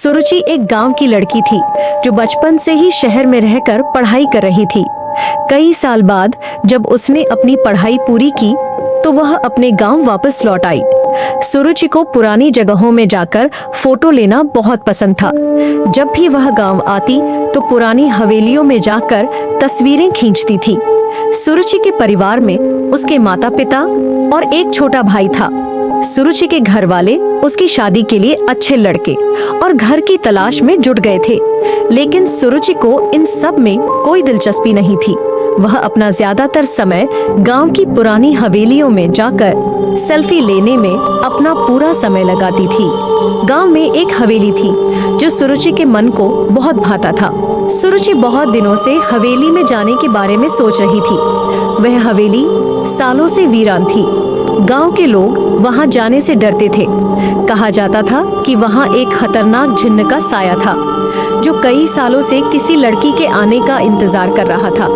सुरुचि एक गांव की लड़की थी जो बचपन से ही शहर में रहकर पढ़ाई कर रही थी। कई साल बाद जब उसने अपनी पढ़ाई पूरी की तो वह अपने गांव वापस लौट आई। सुरुचि को पुरानी जगहों में जाकर फोटो लेना बहुत पसंद था। जब भी वह गांव आती तो पुरानी हवेलियों में जाकर तस्वीरें खींचती थी। सुरुचि के परिवार में उसके माता पिता और एक छोटा भाई था। सुरुचि के घर वाले उसकी शादी के लिए अच्छे लड़के और घर की तलाश में जुट गए थे, लेकिन सुरुचि को इन सब में कोई दिलचस्पी नहीं थी। वह अपना ज्यादातर समय गांव की पुरानी हवेलियों में जाकर सेल्फी लेने में अपना पूरा समय लगाती थी। गांव में एक हवेली थी जो सुरुचि के मन को बहुत भाता था। सुरुचि बहुत दिनों से हवेली में जाने के बारे में सोच रही थी। वह हवेली सालों से वीरान थी। गांव के लोग वहां जाने से डरते थे। कहा जाता था कि वहां एक खतरनाक जिन्न का साया था जो कई सालों से किसी लड़की के आने का इंतजार कर रहा था।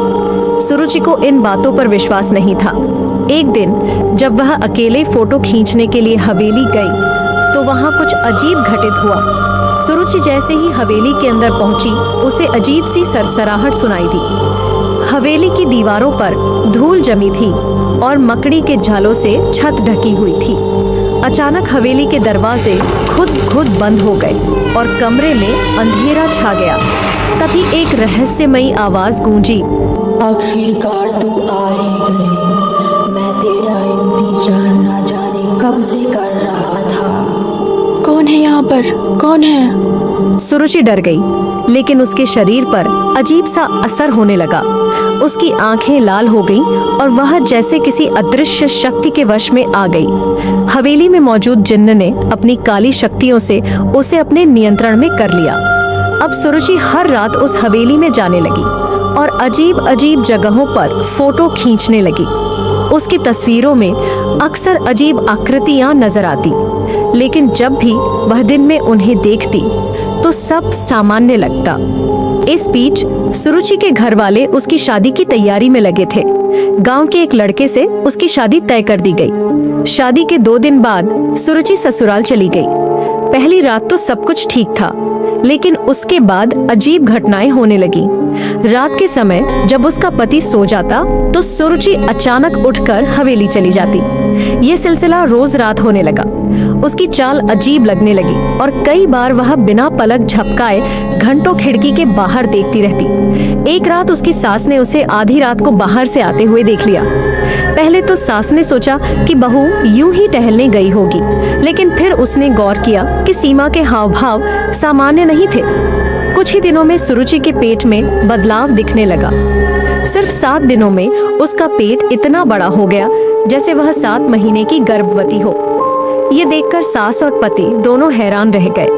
सुरुचि को इन बातों पर विश्वास नहीं था। एक दिन जब वह अकेले फोटो खींचने के लिए हवेली गई तो वहां कुछ अजीब घटित हुआ। सुरुचि जैसे ही हवेली के अंदर पहुंची उसे अजीब सी सरसराहट सुनाई दी। हवेली की दीवारों पर धूल जमी थी और मकड़ी के जालों से छत ढकी हुई थी। अचानक हवेली के दरवाजे खुद बंद हो गए और कमरे में अंधेरा छा गया। तभी एक रहस्यमयी आवाज गूंजी, आखिरकार तू आ ही गई। मैं तेरा इंतजार ना जाने कब से कर रहा था। कौन है यहाँ पर? कौन है? सुरुचि डर गई, लेकिन उसके शरीर पर अजीब सा असर होने लगा। उसकी आंखें लाल हो गईं और वह जैसे किसी अदृश्य शक्ति के वश में आ गई। हवेली में मौजूद जिन्न ने अपनी काली शक्तियों से उसे अपने नियंत्रण में कर लिया। अब सुरुचि हर रात उस हवेली में जाने लगी और अजीब अजीब जगहों पर फोटो खींचने लगी। उसकी तस्वीरों में अक्सर अजीब आकृतियां नजर आती, लेकिन जब भी वह दिन में उन्हें देखती तो सब सामान्य लगता। इस बीच सुरुचि के घर वाले उसकी शादी की तैयारी में लगे थे। गांव के एक लड़के से उसकी शादी तय कर दी गई। शादी के 2 दिन बाद सुरुचि ससुराल चली गई। पहली रात तो सब कुछ ठीक था, लेकिन उसके बाद अजीब घटनाएं होने लगी। रात के समय जब उसका पति सो जाता तो सुरुचि अचानक उठकर हवेली चली जाती। ये सिलसिला रोज रात होने लगा। उसकी चाल अजीब लगने लगी और कई बार वह बिना पलक झपकाए घंटों खिड़की के बाहर देखती रहती। एक रात उसकी सास ने उसे आधी रात को बाहर से आते हुए देख लिया। पहले तो सास ने सोचा कि बहू यूं ही टहलने गई होगी, लेकिन फिर उसने गौर किया कि सीमा के हाव भाव सामान्य नहीं थे। कुछ ही दिनों में सुरुचि के पेट में बदलाव दिखने लगा। सिर्फ 7 दिनों में उसका पेट इतना बड़ा हो गया जैसे वह 7 महीने की गर्भवती हो। ये देखकर सास और पति दोनों हैरान रह गए।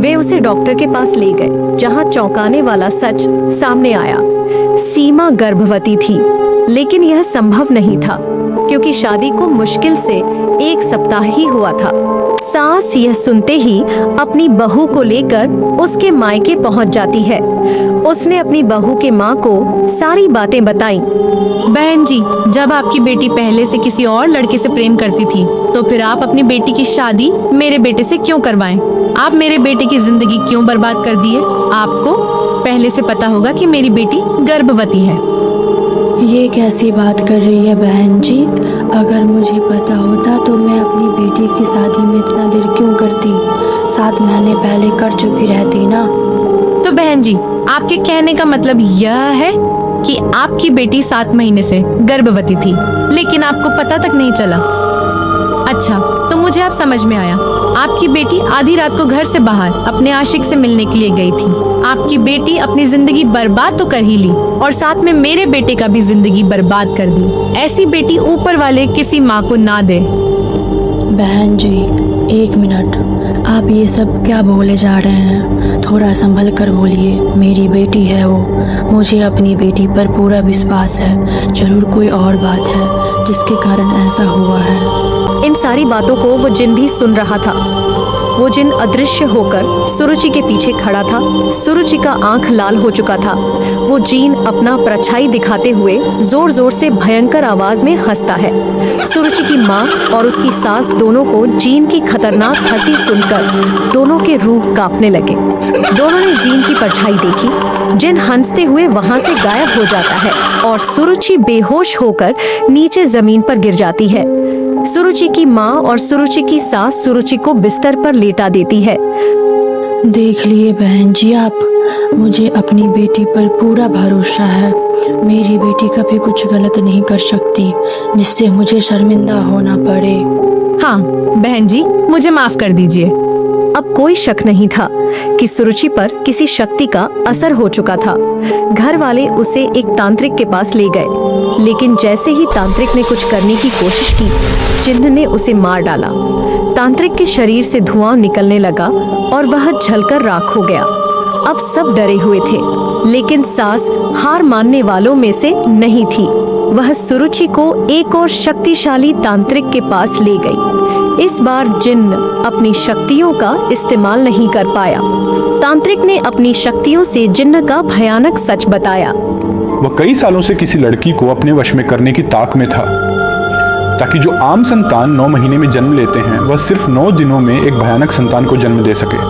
वे उसे डॉक्टर के पास ले गए, जहां चौंकाने वाला सच सामने आया। सीमा गर्भवती थी, लेकिन यह संभव नहीं था क्योंकि शादी को मुश्किल से 1 सप्ताह ही हुआ था। सास यह सुनते ही अपनी बहू को लेकर उसके मायके पहुंच जाती है। उसने अपनी बहू के माँ को सारी बातें बताईं। बहन जी, जब आपकी बेटी पहले से किसी और लड़के से प्रेम करती थी तो फिर आप अपनी बेटी की शादी मेरे बेटे से क्यों करवाएं? आप मेरे बेटे की जिंदगी क्यों बर्बाद कर दिए? आपको पहले से पता होगा कि मेरी बेटी गर्भवती है। ये कैसी बात कर रही है बहन जी? अगर मुझे पता होता तो मैं अपनी बेटी की शादी में इतना देर क्यों करती? 7 महीने पहले कर चुकी रहती ना। तो बहन जी, आपके कहने का मतलब यह है कि आपकी बेटी 7 महीने से गर्भवती थी, लेकिन आपको पता तक नहीं चला। अच्छा, तो मुझे अब समझ में आया। आपकी बेटी आधी रात को घर से बाहर अपने आशिक से मिलने के लिए गई थी। आपकी बेटी अपनी जिंदगी बर्बाद तो कर ही ली और साथ में मेरे बेटे का भी जिंदगी बर्बाद कर दी। ऐसी बेटी ऊपर वाले किसी माँ को ना दे। बहन जी, 1 मिनट, आप ये सब क्या बोले जा रहे हैं? थोड़ा संभल कर बोलिए। मेरी बेटी है वो। मुझे अपनी बेटी पर पूरा विश्वास है। जरूर कोई और बात है जिसके कारण ऐसा हुआ है। इन सारी बातों को वो जिन भी सुन रहा था। वो जिन अदृश्य होकर सुरुचि के पीछे खड़ा था। सुरुचि का आंख लाल हो चुका था। वो जीन अपना परछाई दिखाते हुए जोर जोर से भयंकर आवाज में हंसता है। सुरुचि की माँ और उसकी सास दोनों को जीन की खतरनाक हंसी सुनकर दोनों के रूह कांपने लगे। दोनों ने जीन की परछाई देखी। जिन हंसते हुए वहां से गायब हो जाता है और सुरुचि बेहोश होकर नीचे जमीन पर गिर जाती है। सुरुचि की माँ और सुरुचि की सास सुरुचि को बिस्तर पर लेटा देती है। देख लिए बहन जी आप, मुझे अपनी बेटी पर पूरा भरोसा है। मेरी बेटी कभी कुछ गलत नहीं कर सकती जिससे मुझे शर्मिंदा होना पड़े। हाँ बहन जी, मुझे माफ कर दीजिए। अब कोई शक नहीं था कि सुरुचि पर किसी शक्ति का असर हो चुका था। घर वाले उसे एक तांत्रिक के पास ले गए, लेकिन जैसे ही तांत्रिक ने कुछ करने की कोशिश की, जिन्न ने उसे मार डाला। तांत्रिक के शरीर से धुआं निकलने लगा और वह जलकर राख हो गया। अब सब डरे हुए थे, लेकिन सास हार मानने वालों में से नहीं थी। वह सुरुचि को एक और शक्तिशाली तांत्रिक के पास ले गई। इस बार जिन्न अपनी शक्तियों का इस्तेमाल नहीं कर पाया। तांत्रिक ने अपनी शक्तियों से जिन्न का भयानक सच बताया। वह कई सालों से किसी लड़की को अपने वश में करने की ताक में था, ताकि जो आम संतान 9 महीने में जन्म लेते हैं वह सिर्फ 9 दिनों में एक भयानक संतान को जन्म दे सके।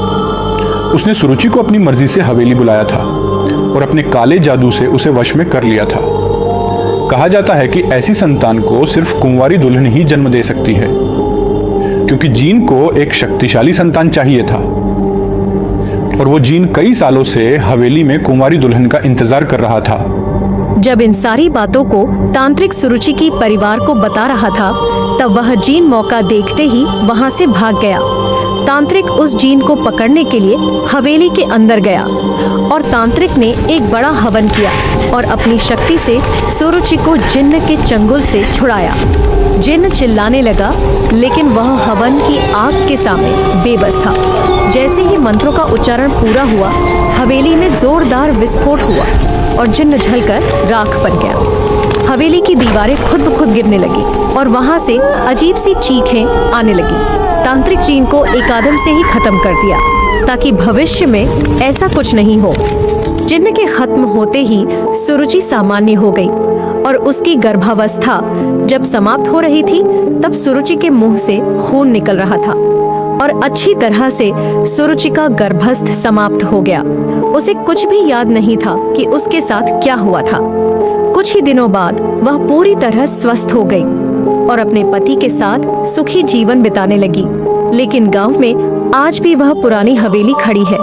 उसने सुरुचि को अपनी मर्जी से हवेली बुलाया था और अपने काले जादू से उसे वश में कर लिया था। कहा जाता है कि ऐसी संतान को सिर्फ कुंवारी दुल्हन ही जन्म दे सकती है, क्योंकि जीन को एक शक्तिशाली संतान चाहिए था और वो जीन कई सालों से हवेली में कुंवारी दुल्हन का इंतजार कर रहा था। जब इन सारी बातों को तांत्रिक सुरुचि की परिवार को बता रहा था, तब वह जीन मौका देखते ही वहां से भाग गया। तांत्रिक उस जीन को पकड़ने के लिए हवेली के अंदर गया और तांत्रिक ने एक बड़ा हवन किया और अपनी शक्ति से सुरुचि को जिन्न के चंगुल से छुड़ाया। जिन्न चिल्लाने लगा, लेकिन वह हवन की आग के सामने बेबस था। जैसे ही मंत्रों का उच्चारण पूरा हुआ, हवेली में जोरदार विस्फोट हुआ और जिन्न जलकर राख बन गया। हवेली की दीवारें खुद ब खुद गिरने लगी और वहां से अजीब सी चीखें आने लगी। तांत्रिक जीन को एक आदम से ही खत्म कर दिया, ताकि भविष्य में ऐसा कुछ नहीं हो। जिन्न के खत्म होते ही सुरुचि सामान्य हो गई और उसकी गर्भावस्था जब समाप्त हो रही थी, तब सुरुचि के मुंह से खून निकल रहा था और अच्छी तरह से सुरुचि का गर्भस्थ समाप्त हो गया। उसे कुछ भी याद नहीं था कि उसके साथ क्या हुआ था। कुछ ही दिनों बाद वह पूरी तरह स्वस्थ हो गई और अपने पति के साथ सुखी जीवन बिताने लगी। लेकिन गांव में आज भी वह पुरानी हवेली खड़ी है,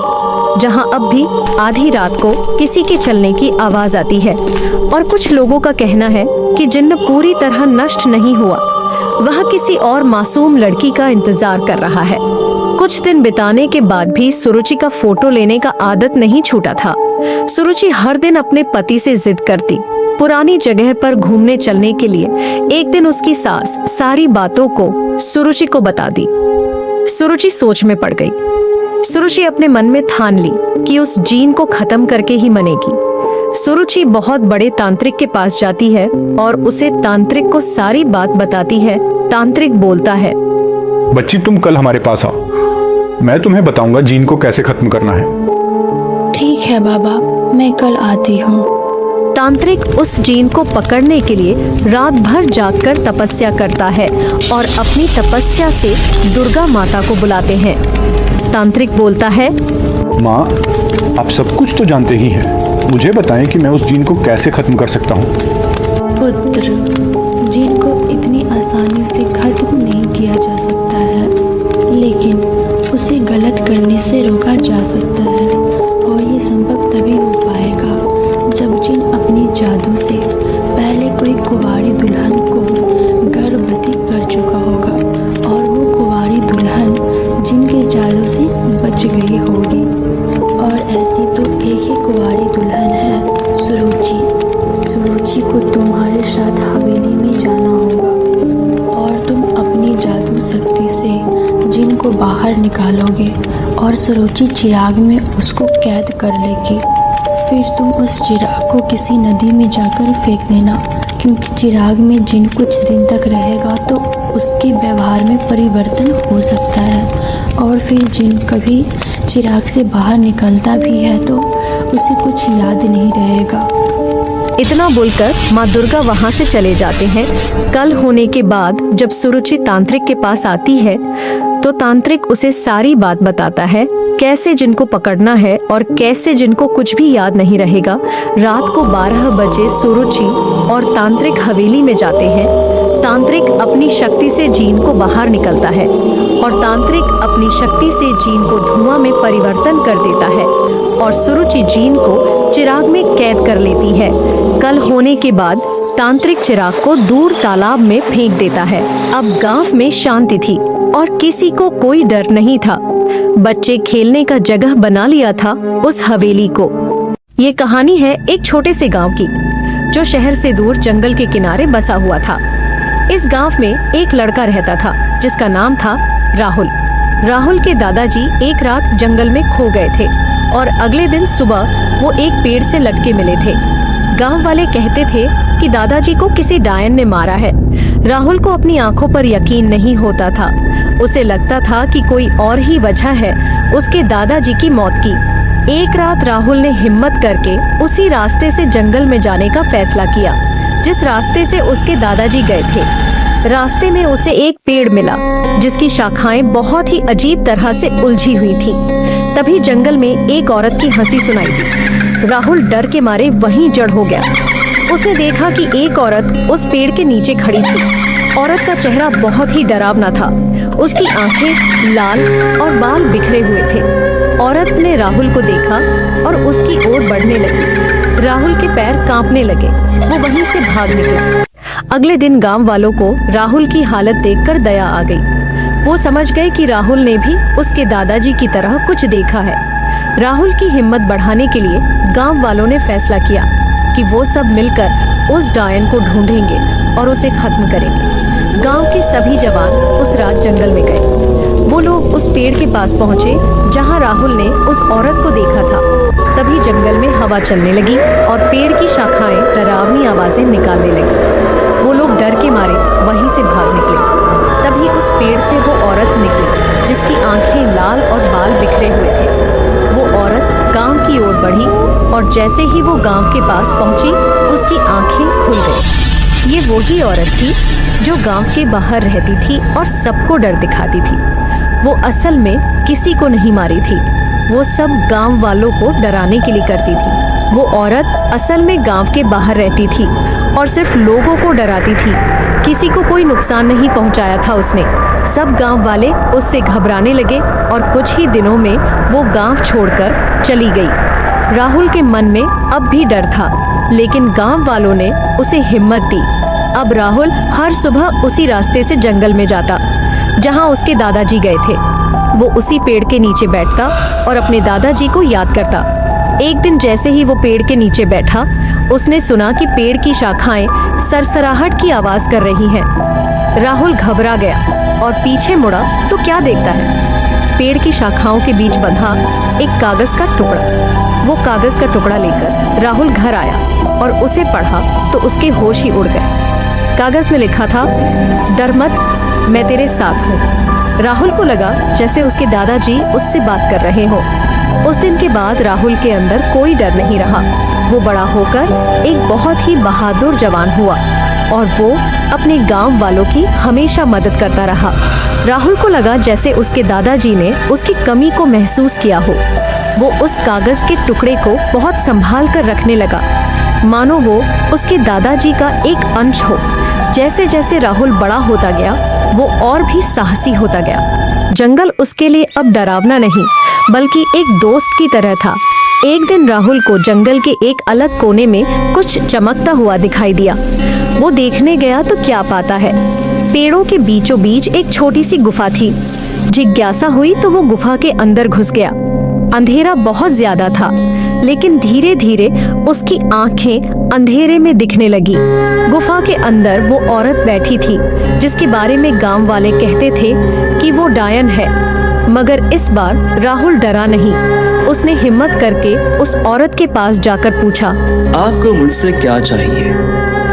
जहां अब भी आधी रात को किसी के चलने की आवाज आती है और कुछ लोगों का कहना है कि जिन्न पूरी तरह नष्ट नहीं हुआ, वह किसी और मासूम लड़की का इंतजार कर रहा है। कुछ दिन बिताने के बाद भी सुरुचि का फोटो लेने का आदत नहीं छूटा था। सुरुचि हर दिन अपने पति से जिद करती पुरानी जगह पर घूमने चलने के लिए। एक दिन उसकी सास सारी बातों को सुरुचि को बता दी। सुरुचि सोच में पड़ गई। सुरुचि अपने मन में ठान ली कि उस जीन को खत्म करके ही मनेगी। सुरुचि बहुत बड़े तांत्रिक के पास जाती है और उसे तांत्रिक को सारी बात बताती है। तांत्रिक बोलता है, बच्ची तुम कल हमारे पास आओ, मैं तुम्हें बताऊंगा जीन को कैसे खत्म करना है। ठीक है बाबा, मैं कल आती हूँ। तांत्रिक उस जीन को पकड़ने के लिए रात भर जागकर तपस्या करता है और अपनी तपस्या से दुर्गा माता को बुलाते हैं। तांत्रिक बोलता है, माँ आप सब कुछ तो जानते ही हैं, मुझे बताएं कि मैं उस जीन को कैसे खत्म कर सकता हूँ। पुत्र, जीन को इतनी आसानी से खत्म नहीं किया जा सकता है, लेकिन उसे गलत करने से रोका जा सकता है और ये संभव तभी हो पाएगा जब जिन अपनी जादू से पहले कोई कुंवारी दुल्हन को गर्भवती कर चुका होगा और वो कुंवारी दुल्हन जिनके जादू से बच गई होगी। और ऐसी तो एक ही कुंवारी दुल्हन है, सुरुचि। सुरुचि को तुम्हारे साथ हवेली में जाना होगा और तुम अपनी जादू शक्ति से जिन को बाहर निकालोगे और सुरुचि चिराग में उसको कैद कर लेगी। फिर तुम उस चिराग को किसी नदी में जाकर फेंक देना, क्योंकि चिराग में जिन कुछ दिन तक रहेगा तो उसके व्यवहार में परिवर्तन हो सकता है और फिर जिन कभी चिराग से बाहर निकलता भी है तो उसे कुछ याद नहीं रहेगा। इतना बोलकर माँ दुर्गा वहाँ से चले जाते हैं। कल होने के बाद जब सुरुचि तांत्रिक के पास आती है तो तांत्रिक उसे सारी बात बताता है, कैसे जिनको पकड़ना है और कैसे जिनको कुछ भी याद नहीं रहेगा। रात को 12 बजे सुरुचि और तांत्रिक हवेली में जाते हैं। तांत्रिक अपनी शक्ति से जीन को बाहर निकलता है और तांत्रिक अपनी शक्ति से जीन को धुआं में परिवर्तन कर देता है और सुरुचि जीन को चिराग में कैद कर लेती है। कल होने के बाद तांत्रिक चिराग को दूर तालाब में फेंक देता है। अब गांव में शांति थी और किसी को कोई डर नहीं था। बच्चे खेलने का जगह बना लिया था उस हवेली को। ये कहानी है एक छोटे से गांव की जो शहर से दूर जंगल के किनारे बसा हुआ था। इस गांव में एक लड़का रहता था जिसका नाम था राहुल। राहुल के दादाजी एक रात जंगल में खो गए थे और अगले दिन सुबह वो एक पेड़ से लटके मिले थे। गांव वाले कहते थे कि दादाजी को किसी डायन ने मारा है। राहुल को अपनी आंखों पर यकीन नहीं होता था। उसे लगता था कि कोई और ही वजह है उसके दादाजी की मौत की। एक रात राहुल ने हिम्मत करके उसी रास्ते से जंगल में जाने का फैसला किया जिस रास्ते से उसके दादाजी गए थे। रास्ते में उसे एक पेड़ मिला जिसकी शाखाएं बहुत ही अजीब तरह से उलझी हुई थी। तभी जंगल में एक औरत की हंसी सुनाई दी। राहुल डर के मारे वहीं जड़ हो गया। उसने देखा कि एक औरत उस पेड़ के नीचे खड़ी थी। औरत का चेहरा बहुत ही डरावना था। उसकी आंखें लाल और बाल बिखरे हुए थे। औरत ने राहुल को देखा और उसकी ओर बढ़ने लगी। राहुल के पैर कांपने लगे। वो वहीं से भाग निकला। अगले दिन गांव वालों को राहुल की हालत देखकर दया आ गई। वो समझ गए कि राहुल ने भी उसके दादाजी की तरह कुछ देखा है। राहुल की हिम्मत बढ़ाने के लिए गांव वालों ने फैसला किया कि वो सब मिलकर उस डायन को ढूंढेंगे और उसे खत्म करेंगे। गांव के सभी जवान उस रात जंगल में गए। वो लोग उस पेड़ के पास पहुंचे जहां राहुल ने उस औरत को देखा था। तभी जंगल में हवा चलने लगी और पेड़ की शाखाएं डरावनी आवाजें निकालने लगी। वो लोग डर के मारे वहीं से भाग निकले। तभी उस पेड़ से वो औरत निकली जिसकी आंखें लाल और बाल बिखरे हुए थे। वो औरत गांव की ओर बढ़ी और जैसे ही वो गांव के पास पहुंची उसकी आंखें खुल गई। ये वही औरत थी जो गांव के बाहर रहती थी और सबको डर दिखाती थी। वो असल में किसी को नहीं मारी थी। वो सब गांव वालों को डराने के लिए करती थी। वो औरत असल में गांव के बाहर रहती थी और सिर्फ लोगों को डराती थी। किसी को कोई नुकसान नहीं पहुंचाया था उसने। सब गांव वाले उससे घबराने लगे और कुछ ही दिनों में वो गांव छोड़कर चली गई। राहुल के मन में अब भी डर था, लेकिन गांव वालों ने उसे हिम्मत दी। अब राहुल हर सुबह उसी रास्ते से जंगल में जाता जहां उसके दादाजी गए थे। वो उसी पेड़ के नीचे बैठता और अपने दादाजी को याद करता। एक दिन जैसे ही वो पेड़ के नीचे बैठा, उसने सुना कि पेड़ की शाखाएं सरसराहट की आवाज कर रही हैं। राहुल घबरा गया और पीछे मुड़ा तो क्या देखता है, पेड़ की शाखाओं के बीच बंधा एक कागज का टुकड़ा। वो कागज का टुकड़ा लेकर राहुल घर आया और उसे पढ़ा तो उसके होश ही उड़ गए। कागज में लिखा था, डर मत, मैं तेरे साथ हूँ। राहुल को लगा जैसे उसके दादाजी उससे बात कर रहे हो। उस दिन के बाद राहुल के अंदर कोई डर नहीं रहा। वो बड़ा होकर एक बहुत ही बहादुर जवान हुआ और वो अपने गांव वालों की हमेशा मदद करता रहा। राहुल को लगा जैसे उसके दादाजी ने उसकी कमी को महसूस किया हो। वो उस कागज के टुकड़े को बहुत संभाल कर रखने लगा, मानो वो उसके दादाजी का एक अंश हो। जैसे जैसे राहुल बड़ा होता गया, वो और भी साहसी होता गया। जंगल उसके लिए अब डरावना नहीं, बल्कि एक दोस्त की तरह था। एक दिन राहुल को जंगल के एक अलग कोने में कुछ चमकता हुआ दिखाई दिया। वो देखने गया तो क्या पाता है, पेड़ों के बीचों बीच एक छोटी सी गुफा थी। जिज्ञासा हुई तो वो गुफा के अंदर घुस गया। अंधेरा बहुत ज्यादा था, लेकिन धीरे धीरे उसकी आंखें अंधेरे में दिखने लगी। गुफा के अंदर वो औरत बैठी थी जिसके बारे में गांव वाले कहते थे कि वो डायन है। मगर इस बार राहुल डरा नहीं। उसने हिम्मत करके उस औरत के पास जाकर पूछा, आपको मुझसे क्या चाहिए?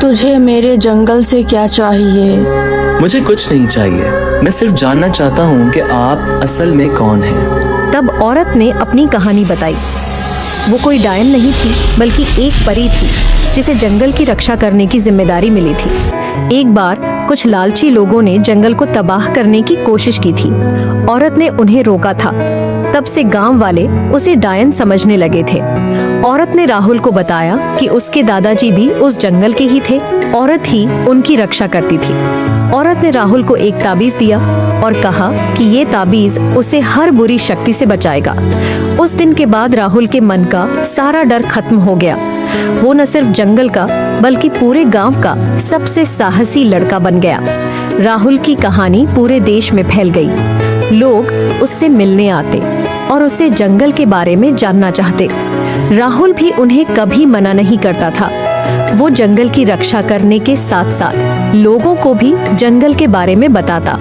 तुझे मेरे जंगल से क्या चाहिए? मुझे कुछ नहीं चाहिए, मैं सिर्फ जानना चाहता हूँ कि आप असल में कौन हैं। तब औरत ने अपनी कहानी बताई। वो कोई डायन नहीं थी, बल्कि एक परी थी जिसे जंगल की रक्षा करने की जिम्मेदारी मिली थी। एक बार कुछ लालची लोगों ने जंगल को तबाह करने की कोशिश की थी। औरत ने उन्हें रोका था। तब से गांव वाले उसे डायन समझने लगे थे। औरत ने राहुल को बताया कि उसके दादाजी भी उस जंगल के ही थे। औरत ही उनकी रक्षा करती थी। औरत ने राहुल को एक ताबीज दिया और कहा कि ये ताबीज उसे हर बुरी शक्ति से बचाएगा। उस दिन के बाद राहुल के मन का सारा डर खत्म हो गया। वो न सिर्फ जंगल का बल्कि पूरे गांव का सबसे साहसी लड़का बन गया। राहुल की कहानी पूरे देश में फैल गई। लोग उससे मिलने आते और उससे जंगल के बारे में जानना चाहते। राहुल भी उन्हें कभी मना नहीं करता था। वो जंगल की रक्षा करने के साथ साथ लोगों को भी जंगल के बारे में बताता।